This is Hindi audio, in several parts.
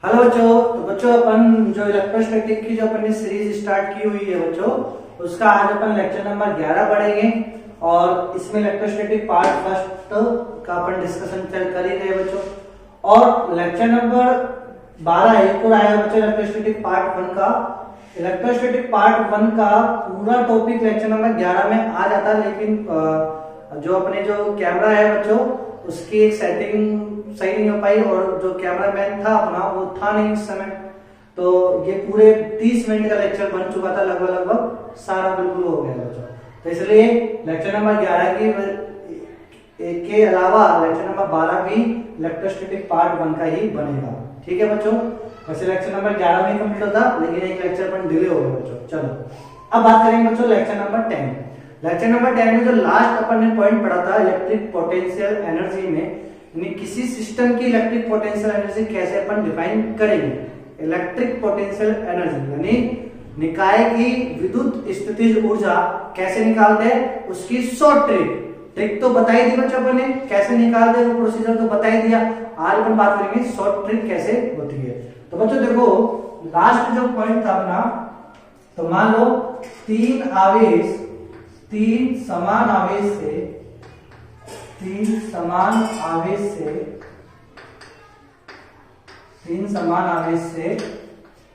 हेलो बच्चों। तो बच्चों अपन जो इलेक्ट्रोस्टैटिक की जो अपन ने सीरीज स्टार्ट की हुई है बच्चों, उसका आज अपन लेक्चर नंबर 11 पढ़ेंगे और इसमें इलेक्ट्रोस्टैटिक पार्ट फर्स्ट का अपन डिस्कशन कर ही रहे बच्चों। और लेक्चर नंबर 12 एक और आया बच्चों इलेक्ट्रोस्टैटिक पार्ट 1 का। इलेक्ट्रोस्टैटिक पार्ट 1 का पूरा टॉपिक लेक्चर नंबर 11 में आ जाता, लेकिन जो अपने जो कैमरा है बच्चों उसकी एक सेटिंग सही नहीं हो पाई और जो कैमरामैन था अपना वो था नहीं इस समय, तो ये पूरे 30 मिनट का लेक्चर बन चुका था लगभग सारा बिल्कुल हो गया बच्चों। तो इसलिए लेक्चर नंबर 11 के अलावा लेक्चर नंबर 12 भी इलेक्ट्रोस्टैटिक पार्ट 1 का ही बनेगा। ठीक है बच्चों। वैसे लेक्चर नंबर 11 में कंप्लीट होता, लेकिन एक लेक्चर पर डिले हो गया बच्चों। चलो अब बात करेंगे बच्चों लेक्चर नंबर 10। लेक्चर नंबर 10 में जो लास्ट अपन ने पॉइंट पढ़ा था इलेक्ट्रिक पोटेंशियल एनर्जी में, यानी किसी सिस्टम की इलेक्ट्रिक पोटेंशियल एनर्जी कैसे अपन डिफाइन करेंगे। इलेक्ट्रिक पोटेंशियल एनर्जी यानी निकाय की विद्युत स्थितिज ऊर्जा कैसे निकालते हैं, उसकी शॉर्ट ट्रिक तो बताई दी बच्चों अपन ने, कैसे निकालते हैं वो प्रोसीजर तो बता ही दिया। आज अपन बात करेंगे शॉर्ट ट्रिक कैसे होती है। तो बच्चों देखो लास्ट जो पॉइंट था अपना, तो मान लो तीन समान आवेश से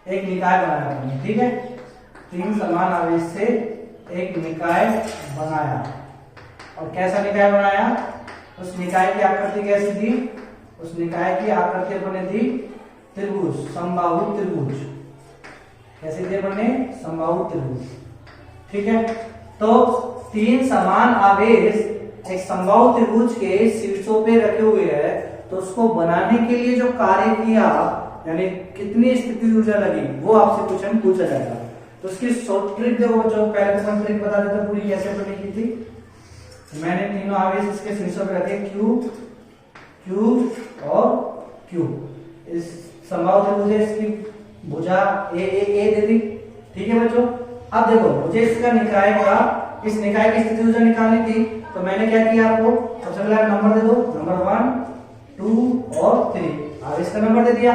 एक निकाय बनाया हमने। ठीक है, तीन समान आवेश से एक निकाय बनाया। और कैसा निकाय बनाया, उस निकाय की आकृति कैसी थी, उस निकाय की आकृति अपने थी त्रिभुज, समबाहु त्रिभुज। कैसे थे अपने, समबाहु त्रिभुज। ठीक है, तो तीन समान आवेश एक समबाहु त्रिभुज के शीर्षों पे रखे हुए हैं, तो उसको बनाने के लिए जो कार्य किया यानी कितनी स्थिति ऊर्जा लगी वो आपसे क्वेश्चन पूछा जाएगा। तो उसकी शॉर्ट ट्रिक देखो बच्चों, पहले तो मैं ट्रिक बता देता पूरी कैसे बनी की थी। मैंने तीनों आवेश इसके शीर्षों पे रखे क्यू और क्यू। इस समबाहु त्रिभुज इसकी भुजा ए दे दी। ठीक है बच्चों, अब देखो मुझे इसका इस निकाय की स्थिति ऊर्जा निकालनी थी, तो मैंने क्या किया, आपको सबसे पहले नंबर दे दो, नंबर 1, 2 और 3 आवेश का नंबर दे दिया।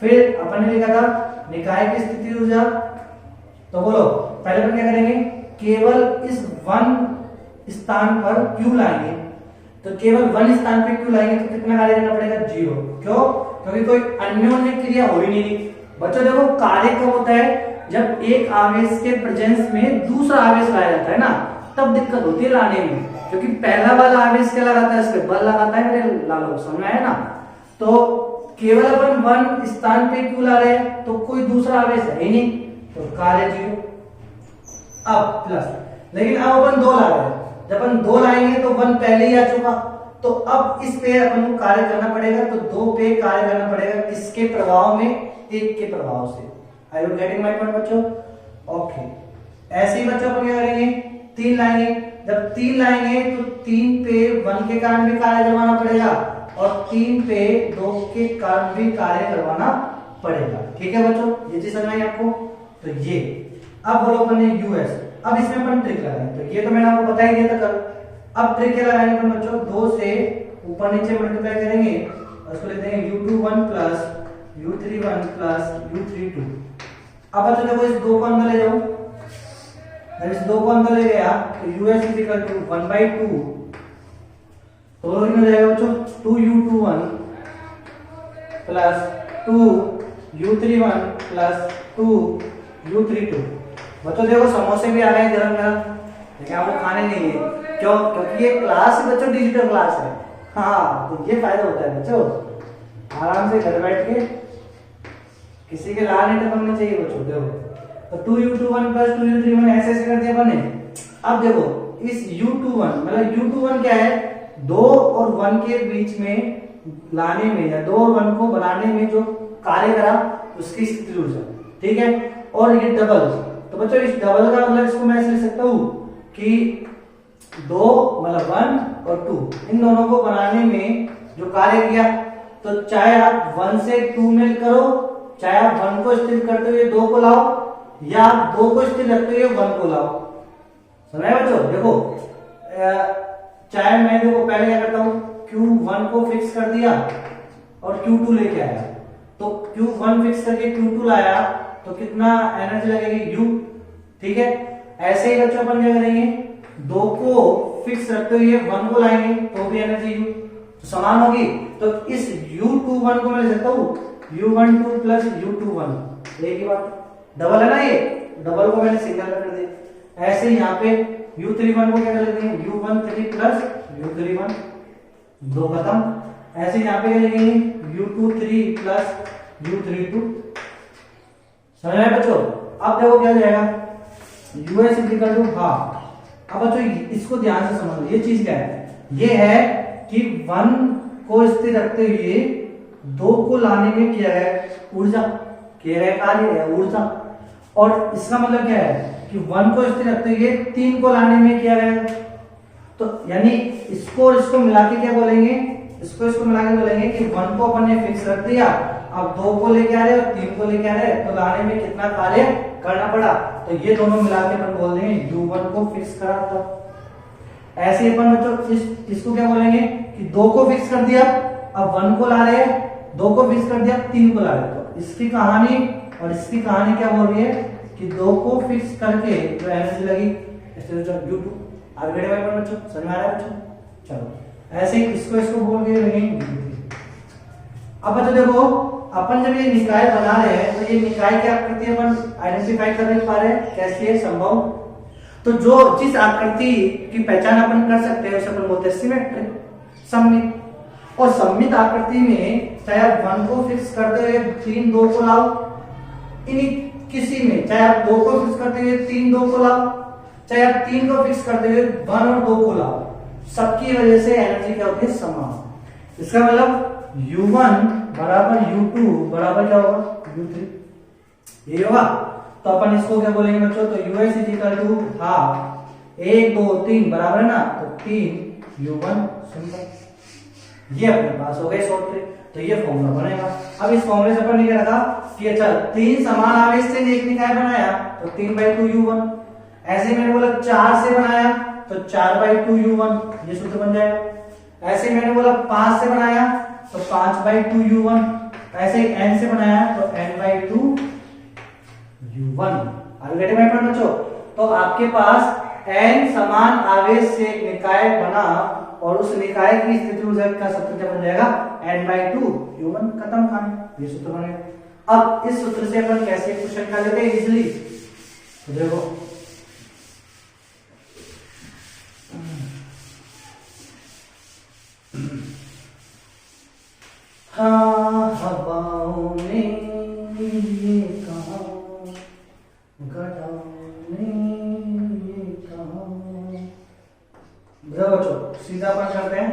फिर अपन ने लिखा था निकाय की स्थिति ऊर्जा, तो बोलो पहले अपन क्या करेंगे, केवल इस 1 स्थान पर क्यू लाएंगे। तो केवल 1 स्थान पे क्यू लाएंगे तो कितना कार्य करना पड़ेगा, 0। क्यों, क्योंकि कोई अन्योन्य क्रिया हो ही नहीं। बच्चों देखो कार्य कब होता है, जब एक आवेश के प्रेजेंस में दूसरा आवेश लाया जाता है ना, तब दिक्कत होती है लाने में, क्योंकि पहला वाला आवेश क्या लगाता है, इसके बल लगाता है मेरे लालो, समझ आया ना। तो केवल अपन 1 स्थान पे क्यों ला रहे हैं, तो कोई दूसरा आवेश है ही नहीं, तो कार्य 0। अब प्लस, लेकिन अब अपन 2 ला रहे हैं, जब अपन 2 लाएंगे तो 1 पहले ही आ चुका, तो अब इस पे अपन को कार्य करना पड़ेगा। तो 2 पे कार्य करना पड़ेगा किसके प्रभाव में, 1 के प्रभाव से। Are you getting my point बच्चों? ओके, ऐसे ही बच्चों अपन क्या करेंगे, 3 लाएंगे। जब 3 लाएंगे तो 3 पे 1 के कारण भी कार्य करवाना पड़ेगा और 3 पे 2 के कारण भी कार्य करवाना पड़ेगा। ठीक है बच्चों, ये चीज समझ आई आपको। तो ये अब बोलो अपन ने यूएस, अब इसमें अपन ट्रिक लगाएंगे। तो ये तो मैंने आपको बता ही दिया था कल। अब ट्रिक क्या लगाएंगे अपन बच्चों, 2 से ऊपर नीचे मल्टीप्लाई करेंगे, उसको लिख देंगे U21 plus U31 plus U32। अब बच्चों देखो इस 2 को अंदर ले जाओ, जब इस 2 को अंदर ले गया तो US इज इक्वल टू 1/2, तो हो जाएगा बच्चों 2U21 plus 2U31 plus 2U32। बच्चों देखो समोसे भी आ गए गरम गरम, लेकिन आपको खाने नहीं है। क्यों, क्योंकि ये क्लास बच्चों डिजिटल क्लास है। हाँ, तो ये फायदा होता है बच्चों, आराम से घर बैठ के किसी के लाल नहीं टपकने चाहिए बच्चों। देखो तो 2U21 प्लस 2U31 ऐसे कर दिया बने। अब देखो इस U21 मतलब U21 क्या है, 2 और 1 के बीच में लाने में या 2 और 1 को बनाने में जो कार्य करा उसकी स्थिति ऊर्जा। ठीक है, और ये डबल, तो बच्चों इस डबल का मतलब इसको मैं ऐसे लिख सकता हूं कि 2 मतलब 1 और 2 इन दोनों को बनाने में जो कार्य किया, तो चाहे आप 1 से 2 में करो, चाहे आप 1 को स्थिर करते हुए 2 को लाओ, या आप 2 को स्थिर रखते हुए 1 को लाओ। समझे बच्चों, देखो चाहे मैं देखो पहले क्या करता हूं, Q1 को फिक्स कर दिया और Q2 लेके आया, तो Q1 फिक्स करके Q2 लाया तो कितना एनर्जी लगेगी U, ठीक है। ऐसे ही बच्चों अपन क्या करेंगे, 2 को फिक्स रखते हुए 1 को लाएंगे तो भी एनर्जी U तो समान होगी। तो इस U21 को मैं ले सकता हूँ U12 प्लस U21, एक ही बात, डबल है ना, ये डबल को मैंने सिंगल कर दिया। ऐसे ही यहाँ पे U31 को क्या कर लेते हैं U13 प्लस U31, 2 खत्म। ऐसे यहाँ पे क्या लिखेंगे U23 प्लस U32, समझ आया बच्चों। अब देखो क्या जाएगा US इक्वल टू हाफ। अब बच्चों इसको ध्यान से समझो, ये चीज क्या है, ये है कि 1 को स्थिर रखते हुए 2 को लाने में किया गया ऊर्जा, किया गया कार्य है ऊर्जा, और इसका मतलब क्या है कि 1 को स्थिर रखते हुए 3 को लाने में किया गया, तो यानी इसको और इसको मिला के क्या बोलेंगे, इसको मिला के बोलेंगे कि 1 को अपन ने फिक्स रख दिया, अब 2 को लेके आ रहे और 3 को लेके आ रहे, तो लाने में कितना कार्य करना पड़ा, तो ये दोनों मिला के अपन बोल देंगे U1 को फिक्स करा था। ऐसे ही अपन बच्चों इसको क्या बोलेंगे कि 2 को फिक्स कर दिया, अब 1 को ला रहे हैं, 2 को फिक्स कर दिया, 3 को ला रहे, तो इसकी कहानी और इसकी कहानी क्या बोल रही है कि 2 को फिक्स करके जो एनर्जी लगी U2। आगे बच्चों समझ में आ रहा है बच्चों, चलो ऐसे ही इसको बोल के लगेंगे। अब बच्चों देखो अपन जब ये निकाय बना रहे हैं तो ये निकाय की आकृति अपन आइडेंटिफाई कर नहीं पा रहे हैं, कैसी है, संभव। तो जो जिस आकृति की पहचान अपन कर सकते हैं उसे अपन बोलते हैं सिमेट्रिक, सममित। और सममित आकृति में चाहे आप 1 को फिक्स करते हुए 3 2 को लाओ, किसी में चाहे आप 2 को फिक्स करते हुए 3 2 को लाओ, चाहे आप 3 को फिक्स करते हुए 1 और 2 को लाओ, सबकी वजह से एनर्जी क्या होती है, समान। इसका मतलब U1 बराबर U2 बराबर क्या होगा U3, ये होगा। तो अपन इसको क्या बोलेंगे बच्चों, तो US इक्वल टू हाफ 1 2 3 बराबर है ना, तो 3 U1 सिंपल, ये अपने पास हो गए शॉर्ट ट्रिक। तो ये फॉर्मूला बनेगा। अब इस फॉर्मूले से अपन ये रखा कि अच्छा 3 समान आवेश से एक निकाय बनाया तो 3/2 U1, ऐसे मैंने बोला 4 से बनाया तो 4/2 U1, ये सूत्र बन जाएगा। ऐसे मैंने बोला 5 से बनाया तो 5/2 U1, ऐसे n से बनाया तो n/2 U1। आगे बच्चों, तो आपके पास n समान आवेश से एक निकाय बना और उस निकाय की स्थिति ऊर्जा का सूत्र क्या बन जाएगा, n/2 U1, खत्म कहानी, ये सूत्र बनेगा। अब इस सूत्र से अपन कैसे क्वेश्चन निकाल लेते हैं इजीली, तो देखो हवाओं ने ये कहा, गडाओं ने ये कहा। बच्चों सीधा अपन करते हैं,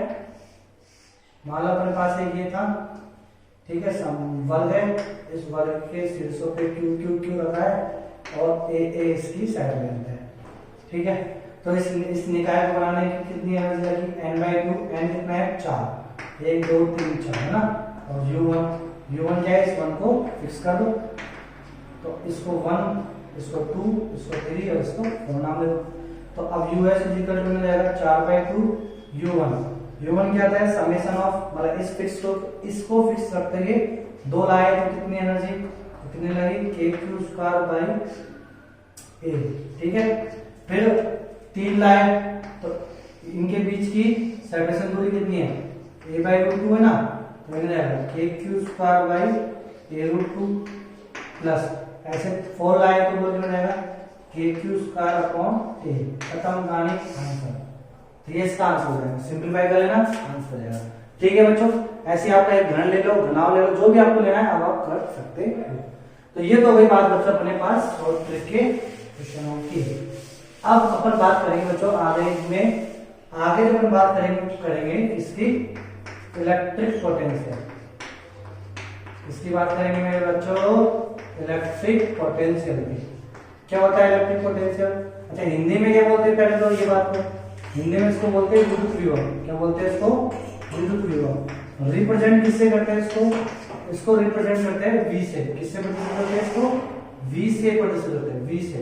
मान लो अपने पास एक ये था, ठीक है, वर्ग है, इस वर्ग के शीर्षों पे Q Q Q रखा है और A A इसकी साइड लेंथ है, ठीक है। तो इस निकाय को बनाने की कितनी एनर्जी लगी, n/2, n कितना है 4, 1 2 3 4 है ना, और U1 क्या है, इस 1 को फिक्स कर दो, तो इसको 1, इसको 2, इसको 3 और इसको 4 नाम दे दो। तो अब US इक्वल टू मिल जाएगा 4/2 U1 क्या आता है, समेशन ऑफ, मतलब इस फिक्स को इसको फिक्स रखते हुए 2 लाए तो कितनी एनर्जी, कितनी लगी KQ² A, ठीक है। फिर 3 लाए तो इनके बीच की सेपरेशन दूरी कितनी है, A/√2 है ना, तो मिल जाएगा KQ² A√2 प्लस, ऐसे 4 लाए तो बोल मिल जाएगा KQ² A, खत्म कहानी, आंसर। तो ये इसका आंसर हो जाएगा, सिंपलीफाई कर लेना, आंसर हो जाएगा, ठीक है बच्चों। ऐसे आपका एक घन ले लो, घनाव ले लो, जो भी आपको लेना है अब आप कर सकते हो। तो ये तो वही बात बच्चों अपने पास शॉर्ट ट्रिक के क्वेश्चनों की। अब अपन बात करेंगे बच्चों आगे जब अपन बात करेंगे इसकी इलेक्ट्रिक पोटेंशियल, इसकी बात करेंगे मेरे बच्चों इलेक्ट्रिक पोटेंशियल की। क्या होता है इलेक्ट्रिक पोटेंशियल, अच्छा हिंदी में क्या बोलते हैं, पहले तो ये बात को हिंदी में इसको बोलते हैं विद्युत विभव। क्या बोलते हैं इसको, विद्युत विभव। रिप्रेजेंट किससे करते हैं इसको रिप्रेजेंट करते हैं V से। किससे रिप्रेजेंट करते हैं इसको, V से रिप्रेजेंट करते हैं, V से।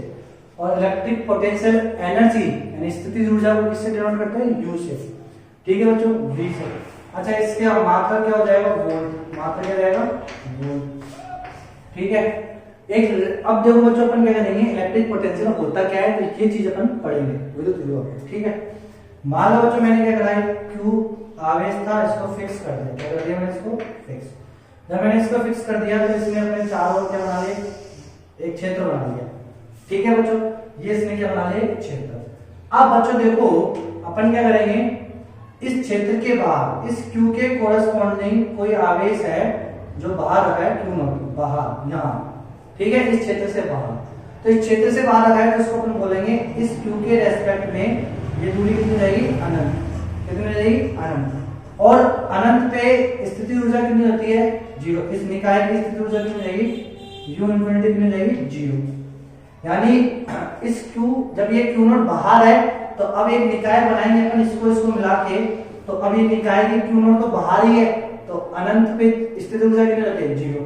और इलेक्ट्रिक पोटेंशियल एनर्जी यानी स्थितिज ऊर्जा को किससे डिनोट करते हैं, U से, ठीक है बच्चों, V से। अच्छा इसके मात्रा क्या हो जाएगा, वोल्ट, मात्रा क्या जाएगा वोल्ट। ठीक है। एक अब देखो बच्चों अपन क्या करेंगे, इलेक्ट्रिक पोटेंशियल होता क्या है तो ये चीज अपन पढ़ेंगे विद्युत विभव। ठीक है, मान लो बच्चों मैंने क्या करा है, Q आवेश था, इसको फिक्स कर दिया। क्या कर दिया मैंने इसको फिक्स। जब मैंने इसको फिक्स कर दिया तो इसने अपने चारों ओर क्या बना लिया, एक क्षेत्र बना लिया। ठीक है बच्चों, ये इसने क्या बना लिया, एक क्षेत्र। अब बच्चों देखो अपन क्या करेंगे, इस क्षेत्र के बाहर इस Q के कोरस्पॉन्डिंग कोई आवेश है जो बाहर रखा है, Q नॉट बाहर यहाँ, ठीक है, इस क्षेत्र से बाहर। तो इस क्षेत्र से बाहर रखा है तो इसको अपन बोलेंगे इस Q के रेस्पेक्ट में ये दूरी कितनी रहेगी, अनंत। कितनी रहेगी, अनंत। और अनंत पे स्थिति ऊर्जा कितनी होती है, जीरो। इस निकाय की स्थिति ऊर्जा कितनी रहेगी, U इन्फिनिटी कितनी रहेगी, जीरो। यानी इस Q, जब ये Q नॉट बाहर है तो अब एक निकाय बनाएंगे अपन, इसको मिला के, तो अब ये निकाय की Q नॉट तो बाहर ही है, तो अनंत पे स्थिति ऊर्जा कितनी रहती है, जीरो।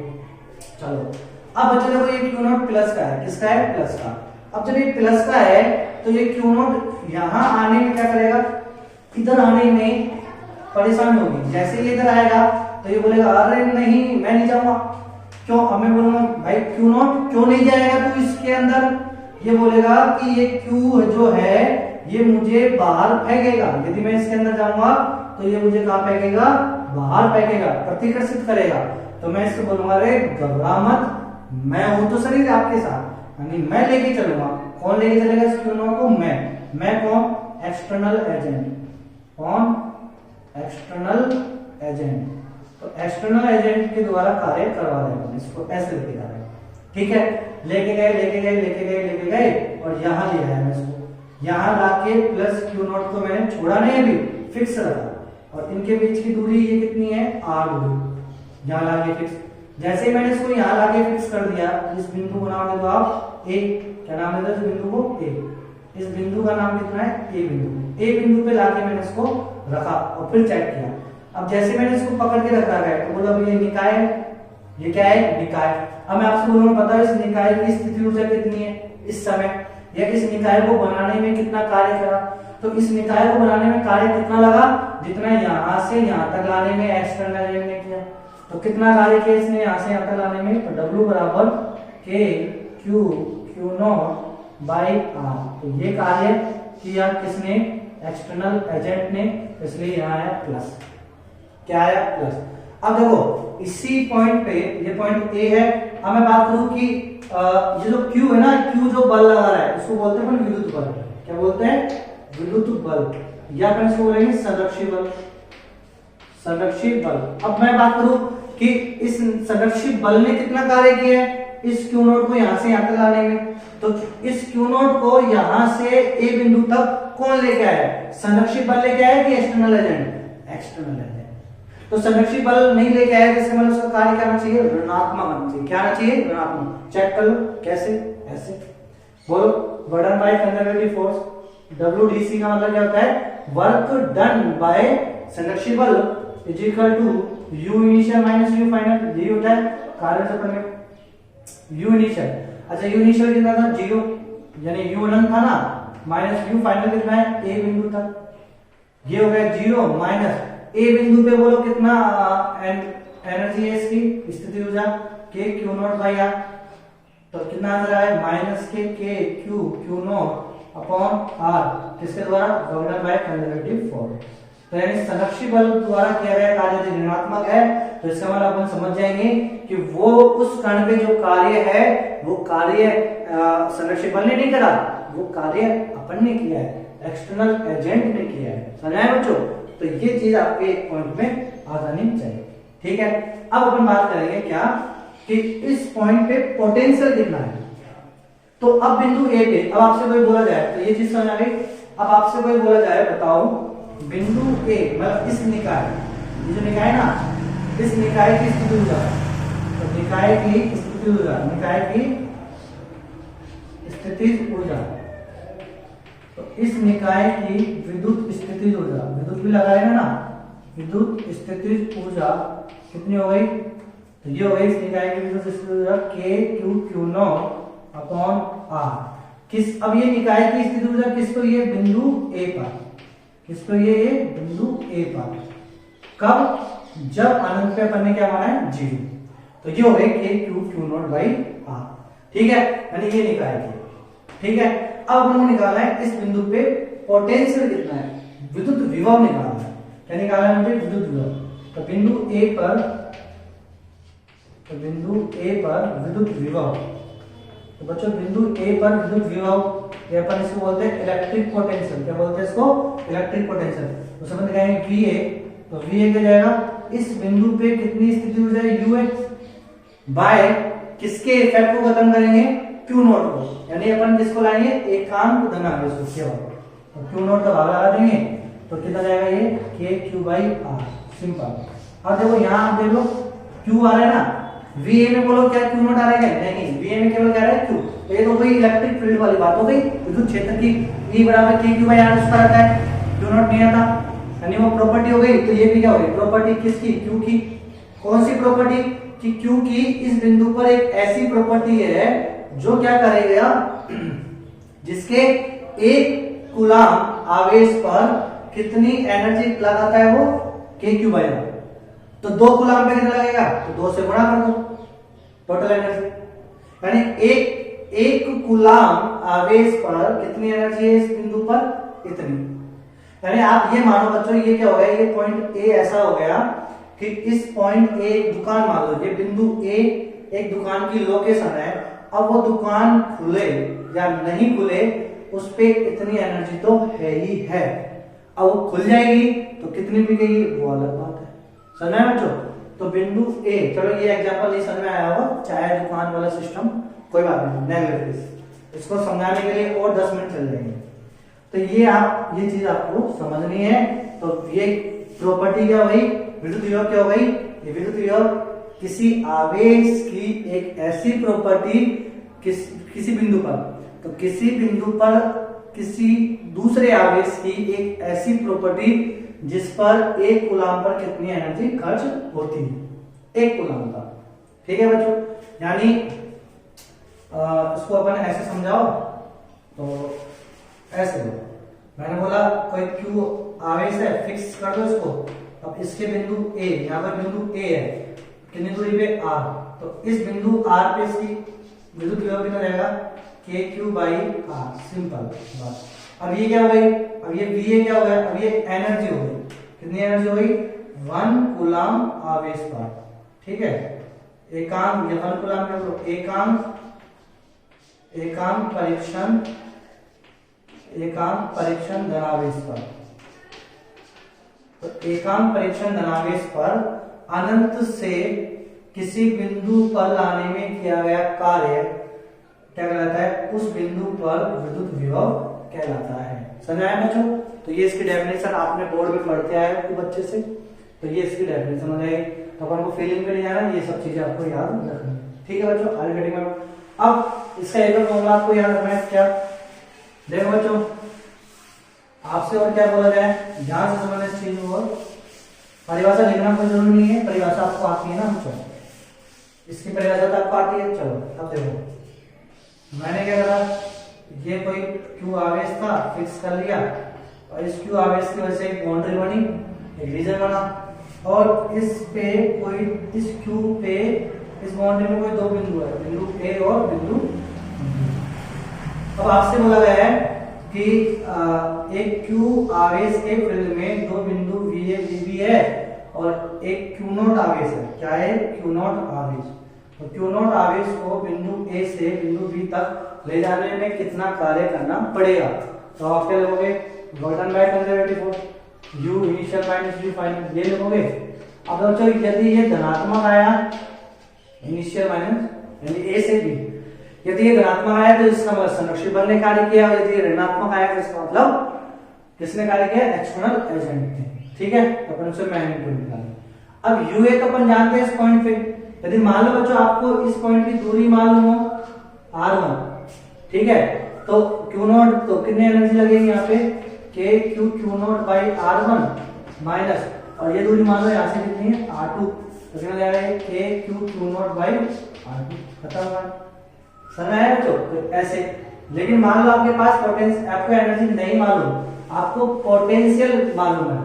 चलो अब बच्चों देखो ये Q नॉट प्लस का है, किसका है, प्लस का। अब जब ये प्लस का है तो ये Q नॉट यहाँ आने में क्या करेगा, इधर आने में परेशानी होगी। जैसे ये इधर आएगा तो ये बोलेगा अरे नहीं मैं नहीं जाऊंगा। क्यों, अब मैं बोलूंगा भाई Q नॉट क्यों नहीं जाएगा तू इसके अंदर, ये बोलेगा कि ये Q जो है ये मुझे बाहर फेंकेगा। यदि मैं इसके अंदर जाऊंगा तो ये मुझे कहाँ फेंकेगा, बाहर फेंकेगा, प्रतिकर्षित करेगा। तो मैं इसको बोलूंगा अरे घबरा मत, मैं हूं तो शरीर आपके साथ, यानी मैं लेके चलूंगा। कौन लेके चलेगा इस Q नॉट को, मैं कौन, एक्सटर्नल एजेंट। कौन, एक्सटर्नल एजेंट। तो एक्सटर्नल एजेंट के द्वारा कार्य करवा रहे हैं, इसको ऐसे लेके जा रहे हैं। ठीक है, लेके गए और यहाँ ले आया मैं इसको, यहाँ लाके प्लस Q नॉट को मैंने छोड़ा नहीं, अभी फिक्स रखा। और इनके बीच की दूरी ये कितनी है, R दूरी, यहाँ लाके फिक्स। जैसे ही मैंने इसको यहाँ लाके फिक्स कर दिया, इस बिंदु को नाम दे दो आप A। क्या नाम दे दो इस बिंदु को, A। इस बिंदु का नाम कितना है, A बिंदु। A बिंदु पे लाके मैंने इसको रखा और फिर चेक किया। अब जैसे मैंने इसको पकड़ के रखा है तो बोला ये निकाय है, ये क्या है, निकाय। अब मैं आपसे बोलूंगा बताओ इस निकाय की स्थिति ऊर्जा कितनी है इस समय, या इस निकाय को बनाने में कितना कार्य करा। तो इस निकाय को बनाने में कार्य कितना लगा, जितना यहाँ से यहाँ तक लाने में एक्सटर्नल एजेंट ने किया। तो कितना कार्य किया इसने यहाँ से यहाँ तक लाने में, तो W बराबर K Q not by R। तो ये कार्य किया किसने, एक्सटर्नल एजेंट ने, इसलिए यहाँ आया प्लस। क्या आया, प्लस। अब देखो इसी पॉइंट पे, ये पॉइंट A है। अब मैं बात करूं कि ये जो Q है ना, Q जो बल लगा रहा है उसको बोलते हैं विद्युत बल। क्या बोलते हैं, विद्युत बल, या फिर इसको बोलेंगे संरक्षित बल। संरक्षित बल। अब मैं बात करूं कि इस संरक्षित बल ने कितना कार्य किया है इस Q नॉट को यहाँ से यहाँ तक लाने में। तो इस Q नॉट को यहाँ से A बिंदु तक कौन लेके आया, संरक्षित बल लेके आया कि एक्सटर्नल एजेंट, एक्सटर्नल एजेंट। तो संरक्षित बल नहीं लेके आया, जिसका मतलब उसका कार्य क्या होना चाहिए, ऋणात्मक होना चाहिए। क्या होना चाहिए, ऋणात्मक। चेक कर लो कैसे, ऐसे बोलो, burden bye conservative force. WDC का मतलब क्या होता है, वर्क डन बाय संरक्षित बल is equal to U initial minus U final. यही होता है कार्य चक्र में, U इनिशियल। अच्छा U इनिशियल कितना था, 0, यानी U अनंत था ना, माइनस U फाइनल कितना है, A बिंदु तक। ये हो गया 0 माइनस A बिंदु पे बोलो कितना एनर्जी है इसकी, स्थिति ऊर्जा K Q not by R। तो कितना आंसर आया, माइनस के K Q not upon R, किसके द्वारा, गवर्नर बाय कंजर्वेटिव फोर्स। तो यानी संरक्षित बल द्वारा किया गया कार्य यदि ऋणात्मक है तो इसका मतलब अपन समझ जाएंगे कि वो उस कण पे जो कार्य है वो कार्य संरक्षित बल ने नहीं करा, वो कार्य अपन ने किया है, एक्सटर्नल एजेंट ने किया है। समझाए बच्चों, तो ये चीज आपके पॉइंट में आ जानी चाहिए। ठीक है, अब अपन बात करेंगे क्या कि इस पॉइंट पे पोटेंशियल कितना है। तो अब बिंदु A पे अब आपसे कोई बोला जाए, तो ये चीज समझ आ गई। अब आपसे कोई बोला जाए बताओ बिंदु A, मतलब इस निकाय, ये जो निकाय ना, इस निकाय की स्थिति ऊर्जा, तो निकाय की स्थिति ऊर्जा, निकाय की स्थिति ऊर्जा, तो इस निकाय की विद्युत स्थिति ऊर्जा, विद्युत भी लगाएगा ना, विद्युत स्थिति ऊर्जा कितनी हो गई, तो ये हो गई इस निकाय की विद्युत स्थिति ऊर्जा K Q not upon R। किस, अब ये निकाय की स्थिति ऊर्जा किसको, ये बिंदु A पर, किसको, ये बिंदु A पर। कब, जब अनंत पे अपन ने क्या माना है, 0। तो ये हो गई K Q Q naught by R. ठीक है, यानी ये निकाय के। ठीक है, अब हमको निकालना है इस बिंदु पे पोटेंशियल कितना है, विद्युत विभव निकालना है। क्या निकालना है मुझे, विद्युत विभव। तो बिंदु ए पर विद्युत विभव, तो बच्चों बिंदु ए पर विद्युत विभव, ये अपन इसको बोलते हैं इलेक्ट्रिक पोटेंशियल। क्या बोलते हैं इसको, इलेक्ट्रिक पोटेंशियल। तो समझ गए वीए, तो वीए क्या जाएगा, इस बिंदु पे कितनी स्थिति हो जाएगी, यूएक्स बाय किसके इफेक्ट को खत्म करेंगे, क्यू नॉट को, यानी अपन किसको लाएंगे, एकांक धनावेश को केवल। तो क्यू नॉट का भाग लगा देंगे तो कितना जाएगा ये के क्यू बाई आर, सिंपल। अब देखो यहाँ आप देख लो क्यू आ रहा है ना, वीए में बोलो क्या क्यू नॉट आ रहा है, नहीं, वीए में केवल क्या आ रहा है क्यू। तो ये तो वही इलेक्ट्रिक फील्ड वाली बात हो गई, विद्युत क्षेत्र की E बराबर के क्यू बाई आर उसका रहता है, क्यू नॉट नहीं आता, यानी वो प्रॉपर्टी हो गई। तो ये भी क्या हो गई, प्रॉपर्टी किसकी, क्यू की। कौन सी प्रॉपर्टी, कि क्यू की इस बिंदु पर एक ऐसी प्रॉपर्टी है जो क्या करेगा, जिसके एक कूलाम आवेश पर कितनी एनर्जी लगाता है वो, के क्यू बाई आर। तो 2 कूलाम पे कितना लगेगा, तो 2 से गुणा कर दो टोटल एनर्जी, यानी एक कूलाम आवेश पर कितनी एनर्जी है इस बिंदु पर, इतनी। यानी आप ये मानो बच्चों, ये क्या हो गया, ये पॉइंट ए ऐसा हो गया कि इस पॉइंट ए एक दुकान मान लो, ये बिंदु ए एक दुकान की लोकेशन है। अब वो दुकान खुले या नहीं खुले उस पे इतनी एनर्जी तो है ही है। अब वो खुल जाएगी तो कितनी बिकेगी वो अलग बात है, समझ में बच्चों। तो बिंदु ए, चलो ये एग्जांपल नहीं समझ में आया होगा, चाय दुकान वाला सिस्टम, कोई बात नहीं, नेगलेक्ट इसको समझाने के लिए और 10 मिनट चल जाएंगे। तो ये चीज आपको समझनी है। तो ये प्रॉपर्टी क्या हुई, विद्युत विभव क्या हो गई, ये विद्युत विभव किसी आवेश की एक ऐसी प्रॉपर्टी किसी बिंदु पर, तो किसी बिंदु पर किसी दूसरे आवेश की एक ऐसी प्रॉपर्टी जिस पर एक कूलाम पर कितनी एनर्जी खर्च होती है, एक कूलाम का। ठीक है बच्चों, यानी इसको अपन ऐसे समझाओ, तो ऐसे लो, मैंने बोला कोई क्यू आवेश है, फिक्स कर दो इसको। अब इसके बिंदु ए, यहाँ पर बिंदु ए है, कितनी दूरी पे आर, तो इस बिंदु आर पे इसकी विद्युत विभव कितना रहेगा, के क्यू बाई आर, सिंपल बात। अब ये क्या हो गई, अब ये वीए क्या हो गया, अब ये एनर्जी हो गई, कितनी एनर्जी हो गई, 1 कूलाम आवेश पर। ठीक है, एकांक, ये 1 कूलाम क्या बोलो, एकांक परीक्षण धनावेश पर। तो एकांक परीक्षण धनावेश पर अनंत से किसी बिंदु पर लाने में किया गया कार्य क्या कहलाता है, उस बिंदु पर विद्युत विभव कहलाता है। समझ आया बच्चों। तो ये इसकी डेफिनेशन आपने बोर्ड में पढ़ते आए हो खूब अच्छे से, तो ये इसकी डेफिनेशन हो जाएगी। तो अपन को फीलिंग पे नहीं जाना, ये सब चीजें आपको याद रखनी है। ठीक है बच्चों, आगे कटिंग में अब इसका एक फॉर्मूला आपको याद रखना है, क्या, देखो बच्चों आपसे और क्या बोला जाए, ध्यान से समझना इस चीज को। परिभाषा लिखना कोई जरूरी नहीं है, परिभाषा आपको आती है ना बच्चों, इसकी परिभाषा तो आपको आती है। चलो अब देखो मैंने क्या करा, ये कोई क्यू आवेश था, फिक्स कर लिया, और इस क्यू आवेश की वजह से एक बाउंड्री बनी, एक रीजन बना, और इस पे कोई, इस क्यू पे इस बाउंड्री में कोई 2 बिंदु है, बिंदु ए और बिंदु बी। अब आपसे बोला गया है कि एक क्यू आवेश के फील्ड में 2 बिंदु वी ए बी है और एक क्यू नॉट आवेश है। क्या है, क्यू नॉट आवेश। तो क्यू नॉट आवेश को बिंदु ए से बिंदु बी तक ले जाने में कितना कार्य करना पड़ेगा। तो आप क्या लिखोगे, गॉल्डन by conservative force, U initial minus U final, ये लिखोगे। अब बच्चों यदि ये धनात्मक आया, इनिशियल माइनस यानी ए से बी, यदि ये धनात्मक आया तो इसका मतलब संरक्षित बल ने कार्य किया, और यदि ये ऋणात्मक आया तो इसका मतलब किसने कार्य किया, एक्सटर्नल एजेंट ने। ठीक है, तो अपन उसे मैग्नीट्यूड निकालें। अब यू एक अपन जानते हैं इस पॉइंट पे, यदि मान लो बच्चों आपको इस पॉइंट की दूरी मालूम हो r1, ठीक है, तो क्यू नॉट, तो कितनी एनर्जी लगेगी यहाँ पे, के Q naught by r1 minus, और ये दूरी मान लो यहाँ से कितनी है, r2, तो कितना जाएगा, के क्यू नॉट बाई r2, खत्म हुआ। समझ आया बच्चों। तो ऐसे, लेकिन मान लो आपके पास पोटेंशियल, आपको एनर्जी नहीं मालूम, आपको पोटेंशियल मालूम है,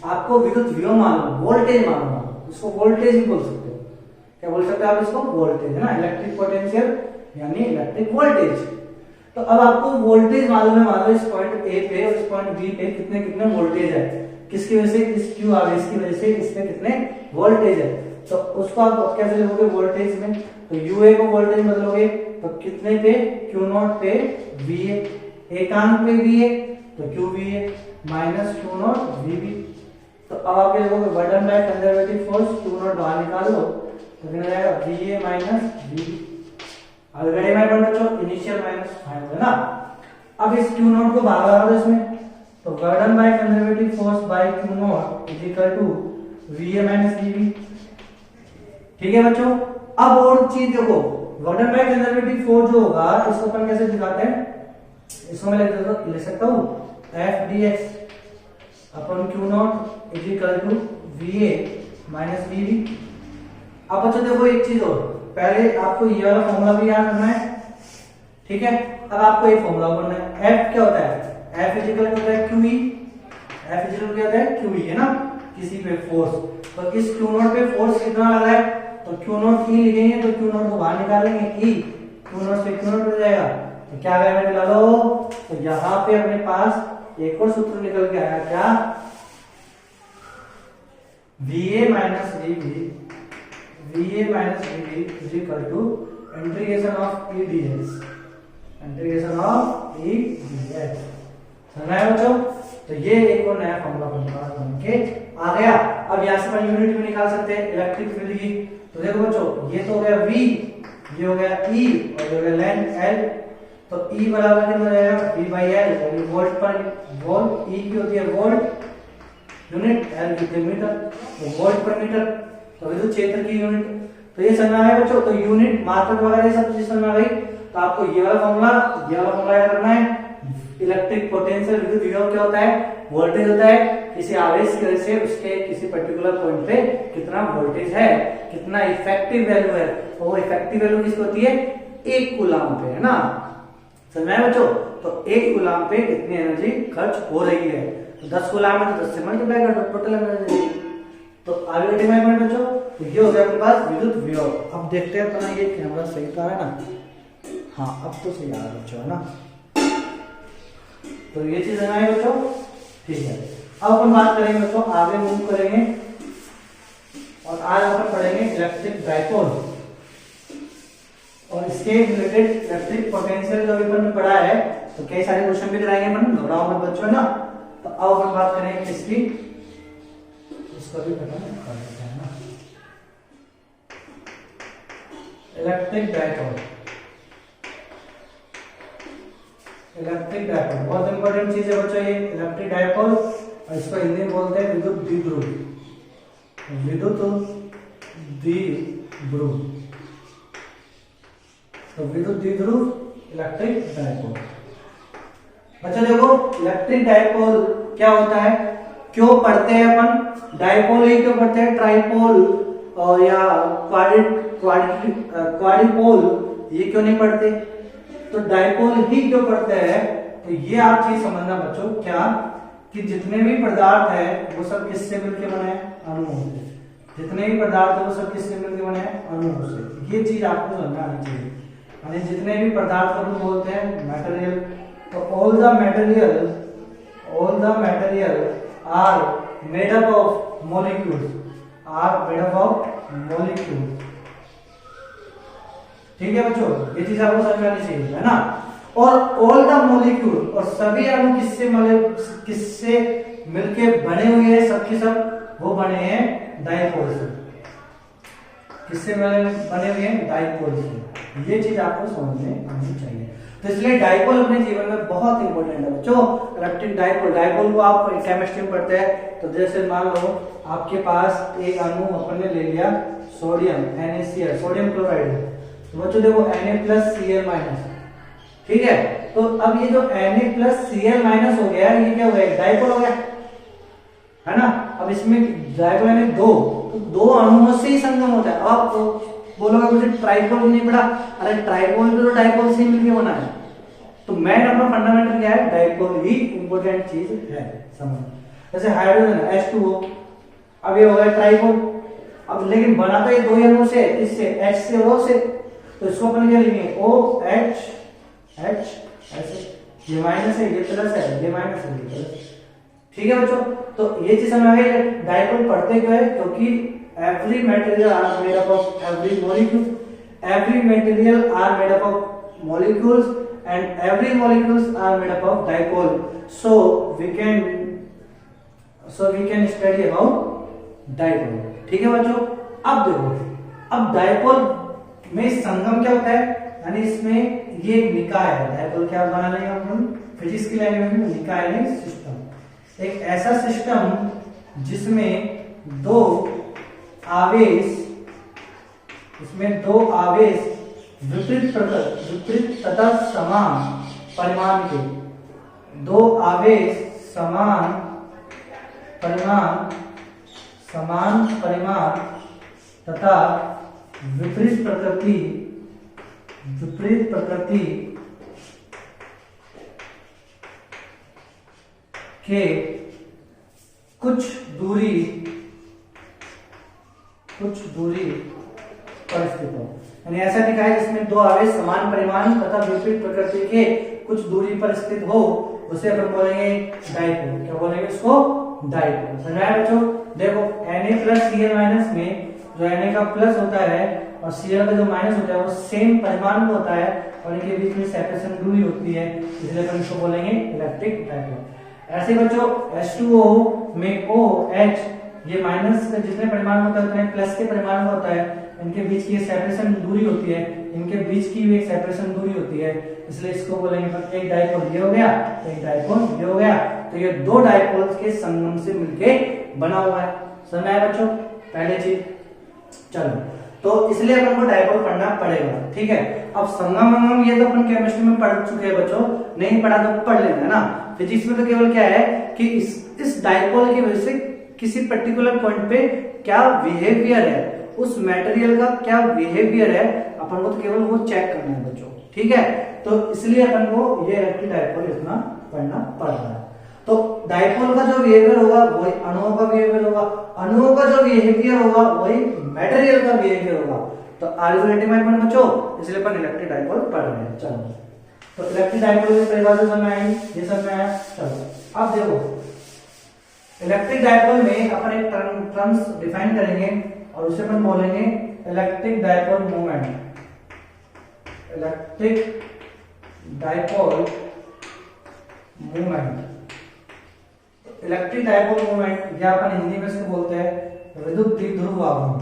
आपको विद्युत विभव मालूम, वोल्टेज मालूम है, उसको वोल्टेज ही बोल सकते हो। क्या बोल सकते हैं आप इसको? वोल्टेज, है ना, इलेक्ट्रिक पोटेंशियल यानी इलेक्ट्रिक वोल्टेज। तो अब आपको वोल्टेज मालूम है, मान लो इस पॉइंट ए पे और इस पॉइंट बी पे कितने कितने वोल्टेज है, किसकी वजह से? इस क्यू आवेश की वजह से इस पे कितने वोल्टेज है। तो उसको आप कैसे लिखोगे वोल्टेज में? तो यूए को वोल्टेज बदलोगे तो कितने पे? क्यू नॉट पे वीए, एकांक पे वीए तो Q VA minus Q not VB. तो अब आप लिखोगे work done by conservative force, Q not बाहर निकाल लो तो कितना जाएगा? वीए माइनस वीबी। ऑलरेडी मैं पढ़ बच्चों इनिशियल माइनस फाइनल, है ना। अब इस क्यू नॉट को बाहर लगा दो इसमें, तो work done by conservative force by Q not is equal to VA minus VB. ठीक है बच्चों। अब और चीज देखो, वर्डन बाय कंजर्वेटिव फोर्स जो होगा इसको अपन कैसे दिखाते हैं? इसको मैं लिख सकता हूं F D X upon Q not is equal to VA minus VB. अब बच्चों देखो एक चीज और, पहले आपको ये वाला फॉर्मूला भी याद करना है, ठीक है। अब आपको एक फॉर्मूला करना है, एफ क्या होता है? एफ इज इक्वल होता है Q E, F is equal क्या होता है? क्यू ई, है ना, किसी पे फोर्स। तो इस क्यू नॉट पे फोर्स कितना लगा है? तो क्यू नॉट ई लिखेंगे तो क्यू नॉट को बाहर निकालेंगे, ई क्यू नॉट से क्यू नॉट हो जाएगा, तो क्या आएगा मिला लो। तो यहाँ पे अपने पास एक और सूत्र निकल के आया, क्या? VA minus VB, VA minus VB is equal to integration of E DX, integration of E DX. समझ आया बच्चों? तो ये एक और नया फॉर्मूला बन के आ गया। अब यहाँ से अपन यूनिट भी निकाल सकते हैं इलेक्ट्रिक फील्ड की। तो देखो बच्चों, ये तो हो गया V, ये हो गया E और ये हो गया लेंथ L। तो E बराबर कितना हो जाएगा? V बाई L, और ये वोल्ट पर वोल्ट, E की होती है वोल्ट यूनिट, L की होती है मीटर, तो वोल्ट पर मीटर, तो विद्युत क्षेत्र की यूनिट। तो ये समझ आया बच्चों। तो यूनिट मात्रक वगैरह सब चीज समझ आ गई। तो आपको ये वाला फॉर्मूला याद करना है। इलेक्ट्रिक पोटेंशियल विद्युत विभव क्या होता है? वोल्टेज होता है, किसी आवेश की वजह से उसके किसी पर्टिकुलर पॉइंट पे कितना वोल्टेज है, कितना इफेक्टिव वैल्यू है। तो वो इफेक्टिव वैल्यू किसकी होती है? 1 कूलाम पे, है ना। समझ में आया बच्चों? तो 1 कूलाम पे कितनी एनर्जी खर्च हो रही है? तो 10 कूलाम है तो 10 से मल्टीप्लाई कर दो टोटल एनर्जी। तो आगे डिवाइड बच्चों, तो ये हो गया अपने पास विद्युत विभव। अब देखते हैं अपना ये कैमरा सही था, है ना? हाँ अब तो सही आ रहा बच्चों, है ना। तो ये चीज है बच्चों, ठीक है। अब अपन बात करेंगे बच्चों, आगे मूव करेंगे और आज अपन पढ़ेंगे इलेक्ट्रिक डाइपोल और इसके रिलेटेड इलेक्ट्रिक पोटेंशियल जो अपन ने पढ़ा है। तो कई सारे क्वेश्चन भी कराएंगे अपन, घबराओ मत बच्चों, है ना। तो अब अपन बात करेंगे इसकी, इसको भी कर लेते हैं ना, इलेक्ट्रिक डाइपोल। इलेक्ट्रिक डाइपोल बहुत इंपॉर्टेंट चीज है बच्चों ये इलेक्ट्रिक डाइपोल, और इसको हिंदी में बोलते हैं विद्युत द्विध्रुव, विद्युत द्विध्रुव। तो विद्युत द्विध्रुव इलेक्ट्रिक डाइपोल। बच्चों देखो इलेक्ट्रिक डाइपोल क्या होता है, क्यों पढ़ते हैं अपन डाइपोल ही क्यों पढ़ते हैं, ट्राइपोल और या क्वाड्रिपोल ये क्यों नहीं पढ़ते? तो डाइपोल ही क्यों पढ़ते हैं? तो ये आप चीज समझना बच्चों, क्या कि जितने भी पदार्थ है वो सब किससे मिलकर बने हैं? अणुओं से। जितने भी पदार्थ है वो सब किससे मिलकर बने हैं? अणुओं से। ये चीज आपको समझना आनी चाहिए। यानी जितने भी पदार्थ को हम बोलते हैं मटेरियल, तो all the material are made up of molecules, are made up of molecules. ठीक है बच्चों, ये चीज आपको समझ में आनी चाहिए, है ना। और ऑल द मॉलिक्यूल, और सभी अणु किससे मिलके बने हुए हैं? सबके सब वो बने हैं डाइपोल से। किससे बने हुए हैं? डाइपोल से। ये चीज आपको समझ में आनी चाहिए। तो इसलिए डाइपोल अपने जीवन में बहुत इंपॉर्टेंट है बच्चों। इलेक्ट्रिक डाइपोल, डाइपोल को आप केमिस्ट्री में पढ़ते हैं। तो जैसे मान लो आपके पास एक अणु अपन ने ले लिया सोडियम NaCl, सोडियम क्लोराइड। तो बच्चों देखो Na+Cl-, ठीक है। तो अब ये जो Na+Cl- हो गया, ये क्या हो गया? डाइपोल हो गया, है ना। अब इसमें डाइपोल यानी दो अणुओं से ही संगम होता है। अब तो बोलोगे मुझे ट्राइपोल नहीं पढ़ा, अरे ट्राइपोल तो डाइपोल से मिलके बना है। तो मेन अपना फंडामेंटल क्या है? डाइपोल ही इंपॉर्टेंट चीज है, समझ। जैसे हाइड्रोजन H2O, अब ये हो गया ट्राइपोल। अब लेकिन बना तो ये दो ही अणु से, इससे H से और O से, तो इसको अपन क्या लिखेंगे OH H ऐसे, ये माइनस है ये प्लस है, ये माइनस है ये प्लस। ठीक है बच्चों, तो ये चीज हमें आगे डायपोल पढ़ते क्यों है, क्योंकि every material are made up of every molecule, every material are made up of molecules and every molecules are made up of dipole, so we can study about dipole। ठीक है बच्चों, अब देखो, अब डायपोल में संगम क्या होता है, यानी इसमें ये एक निकाय है। डायपोल क्या बना लेंगे हम फिजिक्स की लैंग्वेज में, निकाय यानी सिस्टम, एक ऐसा सिस्टम जिसमें दो आवेश विपरीत तथा समान परिमाण के, दो आवेश समान परिमाण तथा विपरीत प्रकृति के कुछ दूरी पर स्थित हो, यानी ऐसा दिखा है जिसमें दो आवेश समान परिमाण तथा विपरीत प्रकृति के कुछ दूरी पर स्थित हो, उसे अपन बोलेंगे डायपोल। क्या बोलेंगे उसको, डायपोल। समझाया बच्चों? देखो Na+Cl- में जो Na का प्लस होता है और Cl का जो माइनस होता है वो सेम परिमाण में होता है और इनके बीच में सेपरेशन दूरी होती है, इसलिए अपन इसको बोलेंगे इलेक्ट्रिक डायपोल। ऐसे बच्चों H2O में OH ये माइनस जितने परिमाण में होता है उतने प्लस के परिमाण में होता है, इनके बीच की सेपरेशन दूरी होती है, इनके बीच की भी एक सेपरेशन दूरी होती है, इसलिए इसको बोलेंगे एक डायपोल ये हो गया, एक डायपोल ये हो गया। तो ये दो डायपोल्स के संगम से मिलके बना हुआ है। समझ आया बच्चों पहले चीज? चलो, तो इसलिए अपन को डायपोल पढ़ना पड़ेगा। ठीक है, अब संगम ये तो अपन केमिस्ट्री में पढ़ चुके हैं बच्चों, नहीं पढ़ा तो पढ़ लेना है ना। फिजिक्स में तो केवल क्या है कि इस डायपोल की वजह से किसी पर्टिकुलर पॉइंट पे क्या बिहेवियर है, उस मटेरियल का क्या बिहेवियर है, अपन को तो केवल वो चेक करना है बच्चों। ठीक है, तो इसलिए अपन को ये इलेक्ट्रिक डायपोल इतना पढ़ना पड़ रहा है। तो डायपोल का जो बिहेवियर होगा वही अणुओं का बिहेवियर होगा, अणुओं का जो बिहेवियर होगा वही मटेरियल का बिहेवियर होगा। तो are you getting my point बच्चों? इसलिए अपन इलेक्ट्रिक डायपोल पढ़ रहे हैं। चलो, तो इलेक्ट्रिक डायपोल की परिभाषा समझ में आई, ये समझ में आया? चलो अब देखो, इलेक्ट्रिक डायपोल में अपन एक टर्म्स डिफाइन करेंगे और उसे अपन बोलेंगे electric dipole moment. Electric dipole moment, electric dipole moment या अपन हिंदी में इसको बोलते हैं विद्युत द्विध्रुव आघूर्ण।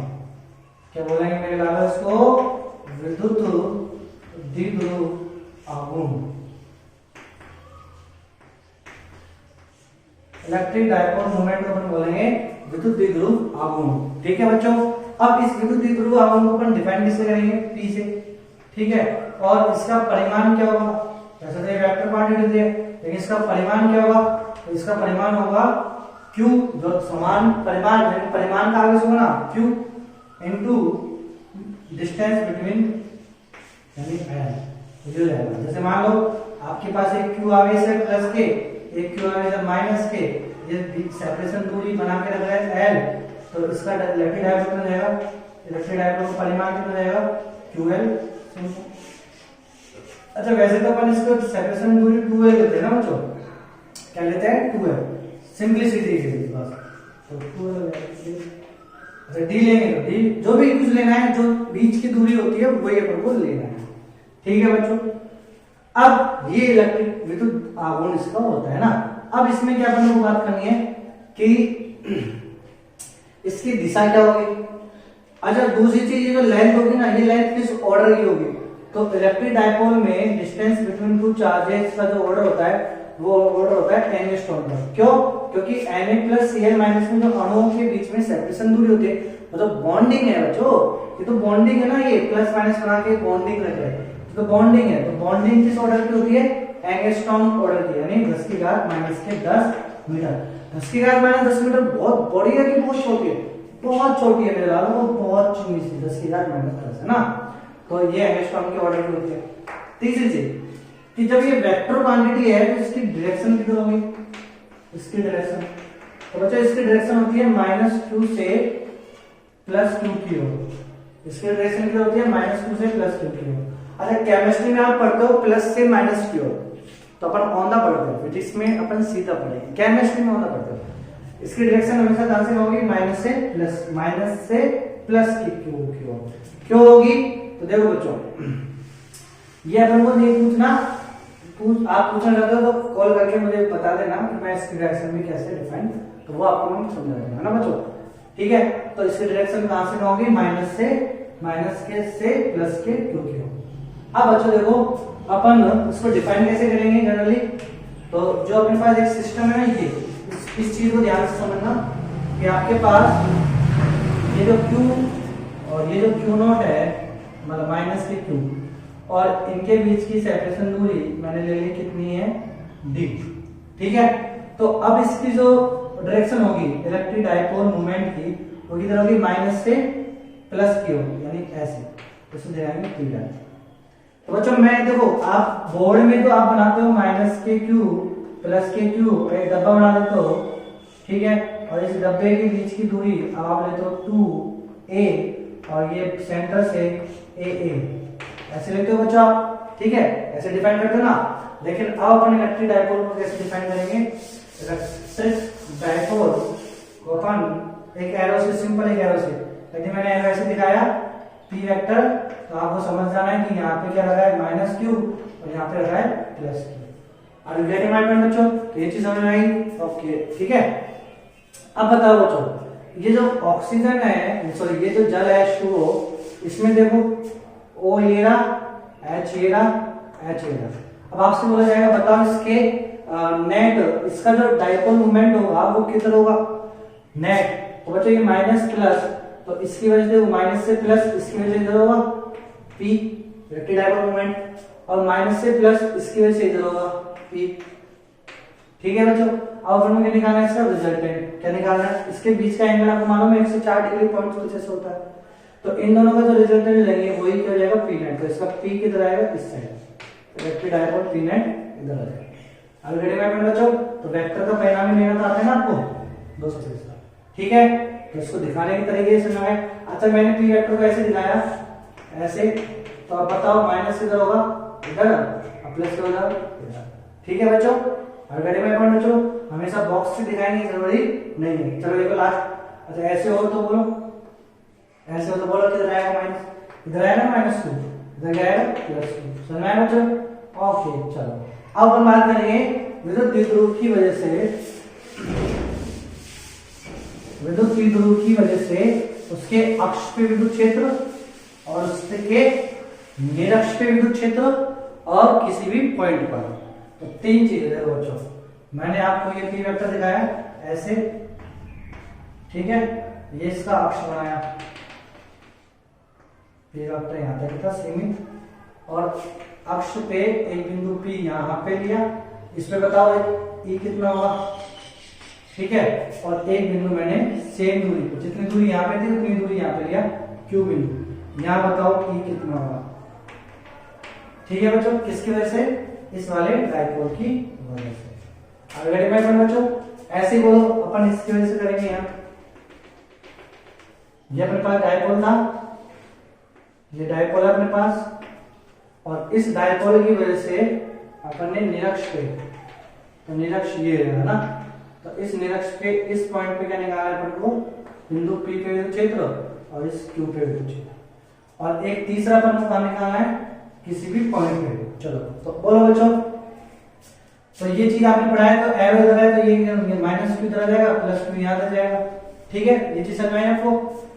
क्या बोलेंगे मेरे लाल इसको? विद्युत द्विध्रुव आघूर्ण, इलेक्ट्रिक डायपोल मोमेंट को अपन बोलेंगे विद्युत द्विध्रुव आघूर्ण। ठीक है बच्चों, अब इस विद्युत द्विध्रुव आघूर्ण को अपन डिफाइन किससे करेंगे? P से। ठीक है, और इसका परिमाण क्या होगा? वैसे तो ये वेक्टर क्वांटिटी है, लेकिन इसका परिमाण क्या होगा? तो इसका परिमाण होगा Q, जो समान परिमाण का आवेश होगा ना Q इनटू डिस्टेंस बिटवीन यानी L। ये रहेगा, जैसे मान लो आपके पास एक Q आवेश है प्लस के, एक Q आवेश है माइनस के, ये सेपरेशन दूरी बना के रख रहा है L, तो इसका इलेक्ट्रिक डायपोल कितना रहेगा? इलेक्ट्रिक डायपोल का परिमाण कितना रहेगा? QL। अच्छा, वैसे तो अपन इसको सेपरेशन दूरी 2L लेते हैं ना बच्चों, क्या लेते हैं? 2L, सिंपलिसिटी के लिए बस। तो 2L, अच्छा D लेंगे तो D, जो भी कुछ लेना है, जो बीच की दूरी होती है वही अपन को लेना है। ठीक है बच्चों, अब ये इलेक्ट्रिक विद्युत आघूर्ण इसका होता है ना। अब इसमें क्या अपन को बात करनी है कि इसकी दिशा क्या होगी। अच्छा, दूसरी चीज ये जो लेंथ होगी ना, ये लेंथ किस ऑर्डर की होगी? तो इलेक्ट्रिक डायपोल में डिस्टेंस बिटवीन टू चार्जेस का जो ऑर्डर होता है वो ऑर्डर होता है n⁻⁴। क्यों? क्योंकि Na+Cl- में जो अणुओं के बीच में सेपरेशन दूरी होती है, वो तो बॉन्डिंग है बच्चों, ये तो बॉन्डिंग है ना, ये प्लस माइनस बना के बॉन्डिंग रख रहे हैं, तो बॉन्डिंग है। तो बॉन्डिंग किस ऑर्डर की होती है? एंगस्ट्रॉम ऑर्डर की, यानी 10⁻⁻10 मीटर। 10⁻⁻10 मीटर बहुत बड़ी है कि बहुत छोटी है? बहुत छोटी है मेरे लाल, वो बहुत छोटी सी 10⁻⁻10 है ना। तो ये एंगस्ट्रॉम के ऑर्डर की होती है। तीसरी चीज कि जब ये वेक्टर क्वांटिटी है तो इसकी डायरेक्शन कितनी होगी? इसकी डायरेक्शन, तो बच्चों इसकी डायरेक्शन होती है -q से प्लस क्यू की ओर। इसकी डायरेक्शन क्या होती है? माइनस क्यू से प्लस क्यू की ओर। अच्छा, केमिस्ट्री में आप पढ़ते हो प्लस से माइनस की ओर, तो अपन औंधा पढ़ते हैं, फिजिक्स में अपन सीधा पढ़ेंगे, केमिस्ट्री में औंधा पढ़ते हैं। इसकी डायरेक्शन हमेशा कहां से होगी? माइनस से प्लस की क्यू की ओर। क्यों होगी? तो देखो बच्चों, ये अपन को नहीं पूछना, आप पूछना चाहते हो तो कॉल करके मुझे बता देना कि मैं इसकी डायरेक्शन में कैसे डिफाइन, तो वो आपको मैं समझा दूंगा ना बच्चों, ठीक है। तो इसकी डायरेक्शन कहां से होगी? माइनस के से प्लस के क्यू की ओर। अब बच्चों देखो, अपन इसको डिफाइन कैसे करेंगे जनरली, तो जो अपने पास एक सिस्टम है ना, ये इस चीज को ध्यान से समझना कि आपके पास ये जो Q और ये जो Q0 है, मतलब माइनस के Q, और इनके बीच की सेपरेशन दूरी मैंने ले ली कितनी है? d, ठीक है। तो अब इसकी जो डायरेक्शन होगी इलेक्ट्रिक डाइपोल मोमेंट की, वो किधर होगी? माइनस से प्लस की ओर, यानी ऐसे, इसे दिखाएंगे थीटा। तो बच्चों मैं देखो, आप बोर्ड में तो आप बनाते हो माइनस के क्यू प्लस के क्यू, एक डब्बा बना देते हो, ठीक है, और इस डब्बे के बीच की दूरी अब आप लेते हो 2a, और ये सेंटर से a, ऐसे लेते हो बच्चों आप, ठीक है, ऐसे डिफाइन करते हो ना। लेकिन अब अपन इलेक्ट्रिक डाइपोल को कैसे डिफाइन करेंगे? इलेक्ट्रिक डाइपोल को अपन एक एरो से, सिंपल एक एरो से, लेकिन मैंने एरो ऐसे दिखाया p वेक्टर, तो आपको समझ जाना है कि यहाँ पे क्या लगा है? माइनस क्यू, और यहाँ पे लगा है प्लस क्यू। और गेटिंग माय पॉइंट बच्चों, तो ये चीज समझ में आई? ओके, ठीक है। अब बताओ बच्चों, ये जो ऑक्सीजन है, सॉरी ये जो जल है H2O, इसमें देखो O ये रहा, H ये रहा, H ये रहा। अब आपसे बोला जाएगा बताओ इसके नेट, इसका जो डाइपोल मोमेंट होगा वो कितना होगा? नेट। तो बच्चों ये माइनस प्लस, तो इसकी वजह से वो माइनस से प्लस, इसकी वजह से इधर होगा P, इलेक्ट्रिक डाइपोल मोमेंट, और माइनस से प्लस इसकी वजह से इधर होगा P, ठीक है बच्चों। अब अपन को निकालना है इसका रिजल्टेंट। क्या निकालना है? इसके बीच का एंगल आपको मालूम है 104 डिग्री पॉइंट कुछ ऐसा होता है, तो इन दोनों का जो रिजल्टेंट लेंगे वही क्या हो जाएगा? P net. तो इसका P किधर आएगा? इस side, electric dipole P net इधर आ जाएगा। अब रेडी में बच्चों, तो वेक्टर का परिणाम ही लेना आता है ना आपको 200, ठीक है। तो इसको दिखाने के तरीके से है, अच्छा मैंने P वेक्टर को ऐसे दिखाया, ऐसे, तो अब बताओ माइनस किधर होगा? इधर, और प्लस किधर? इधर, ठीक है बच्चों। और रेडी में पॉइंट बच्चों हमेशा बॉक्स से दिखाएंगे, जरूरी नहीं है। चलो देखो लास्ट, अच्छा ऐसे हो तो बोलो, ऐसे हो तो बोलो किधर आएगा? माइनस, इधर आएगा माइनस 2, इधर आएगा प्लस 2, समझ में आया बच्चों? ओके, चलो अब हम बात करेंगे विद्युत द्विध्रुव की वजह से, विद्युत द्विध्रुव की वजह से उसके अक्ष पे विद्युत क्षेत्र और उसके निरक्ष पे विद्युत क्षेत्र और किसी भी पॉइंट पर, तो तीन चीजें देखो बच्चों। मैंने आपको ये P वेक्टर दिखाया ऐसे, ठीक है, ये इसका अक्ष बनाया, P वेक्टर यहां तक था सीमित, और अक्ष पे एक बिंदु P यहां पे लिया, इस पे बताओ E कितना होगा, ठीक है, और एक बिंदु मैंने सेम दूरी पे, जितनी दूरी यहाँ पे थी उतनी दूरी यहाँ पे लिया Q बिंदु, यहाँ बताओ E कितना होगा, ठीक है बच्चों, किसकी वजह से? इस वाले डाइपोल की वजह से। अगर मैं बच्चों ऐसे ही बोलो, अपन इसकी वजह से करेंगे। यहाँ ये अपने पास डाइपोल था, ये डाइपोल है अपने पास, और इस डाइपोल की वजह से अपन ने निरक्ष पे, तो निरक्ष ये है ना, तो इस निरक्ष पे इस पॉइंट पे क्या निकाला है अपन को? बिंदु P पे विद्युत क्षेत्र और इस Q पे विद्युत क्षेत्र, और एक तीसरा अपन को निकालना है किसी भी पॉइंट पे। चलो तो बोलो बच्चों, तो ये चीज आपने पढ़ा है, तो एरो इधर है तो ये माइनस Q इधर आ जाएगा, प्लस Q यहाँ आ जाएगा, ठीक है, ये चीज समझ में आई आपको?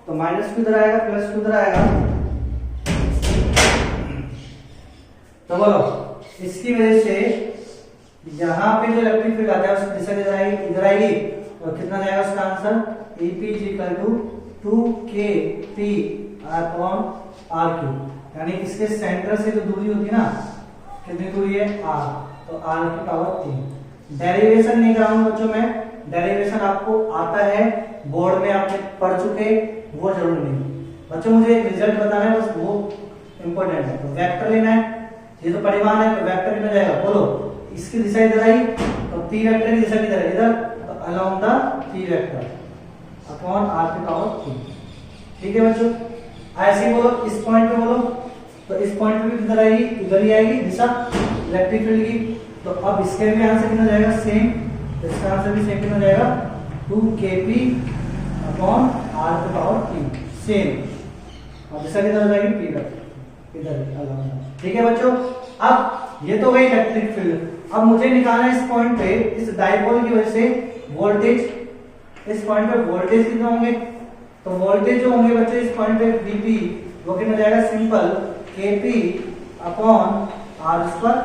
तो माइनस Q इधर आएगा, प्लस Q इधर आएगा, तो बोलो इसकी वजह से यहाँ पे जो इलेक्ट्रिक फील्ड आता है उसकी दिशा इधर आएगी, और कितना जाएगा उसका आंसर? EP = 2kPr/r3, यानी इसके सेंटर से जो दूरी होती है ना, कितनी दूरी है? r, तो r⁴। डेरिवेशन नहीं कराऊंगा बच्चों मैं, डेरिवेशन आपको आता है, बोर्ड में आपने पढ़ चुके, वो जरूर नहीं बच्चों, मुझे एक रिजल्ट बताना है बस, वो इंपॉर्टेंट है। तो वेक्टर लेना है, ये तो परिमाण है, तो वेक्टर कितना जाएगा बोलो? इसकी दिशा इधर आई, तो P वेक्टर की दिशा किधर है? इधर, तो along the P vector upon r⁴, ठीक है बच्चों, ऐसे ही बोलो इस पॉइंट पे बोलो, तो इस पॉइंट पे भी किधर आएगी, इधर ही आएगी दिशा इलेक्ट्रिक फील्ड की। तो अब इसके भी आंसर कितना जाएगा सेम, इसका आंसर भी सेम कितना जाएगा 2kp upon r to power 3 same. और दिशा किधर हो जाएगी p इधर। ठीक है बच्चों, अब ये तो गई इलेक्ट्रिक फील्ड। अब मुझे निकालना है इस पॉइंट पे, इस डायपोल की वजह से वोल्टेज, इस पॉइंट पे वोल्टेज कितना होंगे, तो वोल्टेज जो होंगे बच्चों इस पॉइंट पे Vp वो कितना जाएगा simple Kp upon r square,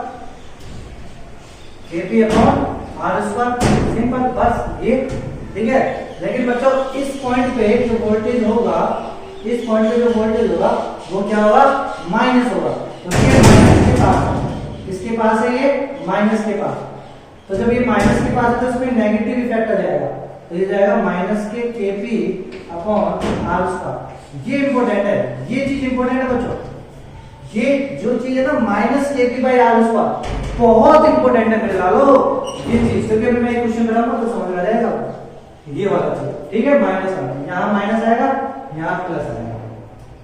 Kp upon r square simple, बस ये। ठीक है, लेकिन बच्चों इस पॉइंट पे जो वोल्टेज होगा, इस पॉइंट पे जो वोल्टेज होगा वो क्या होगा, माइनस होगा। तो ये माइनस के पास है, इसके पास है ये माइनस के पास, तो जब ये माइनस के पास है तो इसमें नेगेटिव इफेक्ट आ जाएगा, तो ये जाएगा माइनस के Kp अपॉन r स्क्वायर। ये इंपॉर्टेंट है, ये चीज इंपॉर्टेंट है बच्चों, ये जो चीज है ना minus Kp by r square बहुत इंपॉर्टेंट है मेरे लालो ये चीज, क्योंकि अभी मैं एक क्वेश्चन कराऊंगा तो समझ में आ जाएगा ये वाला चीज। ठीक है, माइनस आएगा, यहाँ माइनस आएगा, यहाँ प्लस आएगा।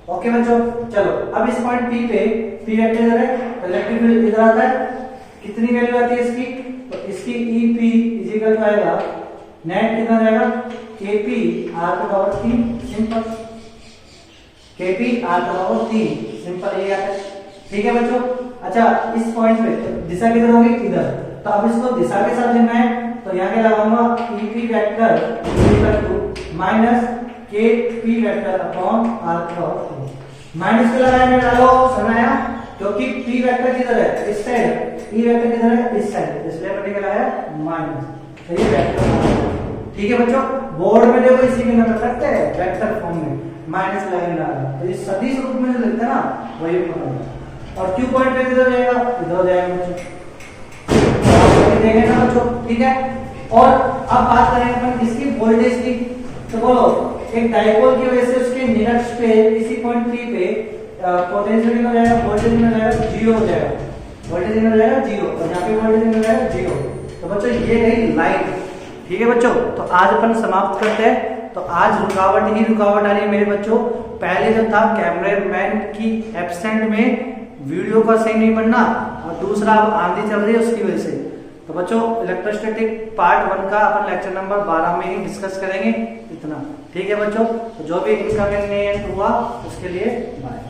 ओके बच्चों, चलो अब इस पॉइंट P पे, P वेक्टर इधर है, इलेक्ट्रिक फील्ड इधर आता है, कितनी वैल्यू आती है इसकी, तो इसकी EP इक्वल टू आएगा नेट कितना जाएगा Kp r to power 3 simple, Kp r to power 3 simple, ये आता है। ठीक है बच्चों, अच्छा इस पॉइंट पे दिशा किधर होगी, इधर, तो अब इसको दिशा के साथ लेना है, तो यहाँ क्या लगाऊंगा EP vector equal to minus Kp vector upon r to power 3। Minus के लगाया मैंने, डालो सुनाया, क्योंकि P वेक्टर किधर है, इस साइड, E वेक्टर किधर है, इस साइड, इसलिए मैंने क्या लगाया माइनस, तो ये वेक्टर। ठीक है बच्चों, बोर्ड में देखो इसी के नंबर रखते हैं वेक्टर फॉर्म में, माइनस लगाने डालना, तो ये सदिश रूप में जो लिखते हैं ना वही पकड़ना। और Q पॉइंट पे किधर जाएगा, इधर हो जाएगा बच्चों, देखें ना बच्चों। ठीक है, और अब बात करें अपन इसकी वोल्टेज की, तो बोलो एक डायपोल की वजह से उसके निरक्ष पे इसी पॉइंट P पे पोटेंशियल कितना हो जाएगा, वोल्टेज कितना हो जाएगा, 0 हो जाएगा, वोल्टेज कितना हो जाएगा 0, और यहाँ पे वोल्टेज कितना हो जाएगा 0। तो बच्चों ये गई लाइन। ठीक है बच्चों, तो आज अपन समाप्त करते हैं। तो आज रुकावट ही रुकावट आ रही है मेरे बच्चों, पहले जो था कैमरामैन की एब्सेंट में वीडियो का सही नहीं बनना, और दूसरा अब आंधी चल रही है उसकी वजह से। तो बच्चों इलेक्ट्रोस्टैटिक पार्ट 1 का अपन लेक्चर नंबर 12 में ही डिस्कस करेंगे इतना। ठीक है बच्चों, तो जो भी इनकन्वीनियंट हुआ उसके लिए बाय।